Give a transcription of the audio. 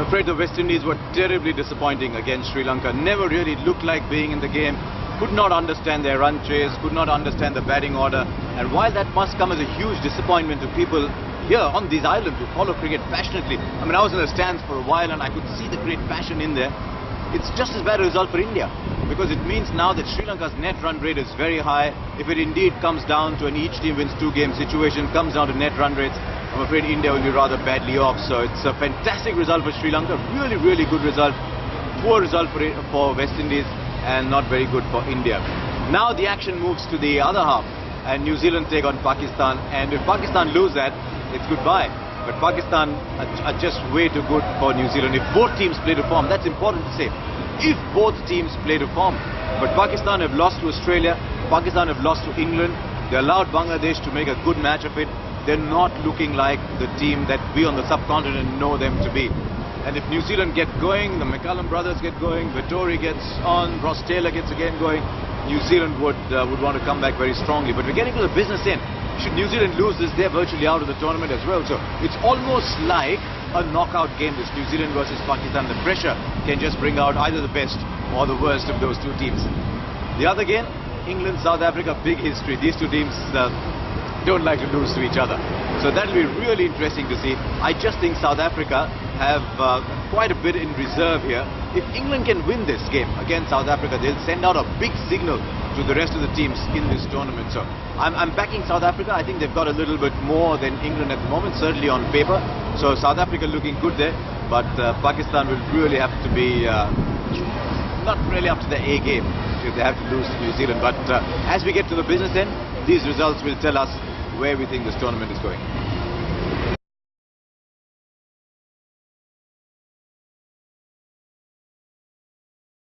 afraid the West Indies were terribly disappointing against Sri Lanka. Never really looked like being in the game. Could not understand their run chase, could not understand the batting order. And while that must come as a huge disappointment to people here on these islands who follow cricket passionately. I mean, I was in the stands for a while and I could see the great passion in there. It's just as bad a result for India, because it means now that Sri Lanka's net run rate is very high. If it indeed comes down to an each team wins 2-game situation, comes down to net run rates, I'm afraid India will be rather badly off. So it's a fantastic result for Sri Lanka, really, really good result. Poor result for West Indies and not very good for India. Now the action moves to the other half and New Zealand take on Pakistan, and if Pakistan lose that, it's goodbye. But Pakistan are just way too good for New Zealand. If both teams play to form, that's important to say. If both teams play to form. But Pakistan have lost to Australia, Pakistan have lost to England. They allowed Bangladesh to make a good match of it. They're not looking like the team that we on the subcontinent know them to be. And if New Zealand get going, the McCallum brothers get going, Vettori gets on, Ross Taylor gets again going, New Zealand would want to come back very strongly. But we're getting to the business end. Should New Zealand lose this, they're virtually out of the tournament as well. So it's almost like a knockout game, this New Zealand versus Pakistan. The pressure can just bring out either the best or the worst of those two teams. The other game, England, South Africa, big history. These two teams don't like to lose to each other. So that'll be really interesting to see. I just think South Africa have quite a bit in reserve here. If England can win this game against South Africa, they'll send out a big signal to the rest of the teams in this tournament. So I'm backing South Africa. I think they've got a little bit more than England at the moment, certainly on paper. So South Africa looking good there, but Pakistan will really have to be not really up to the A game if they have to lose to New Zealand. But as we get to the business end, these results will tell us where we think this tournament is going.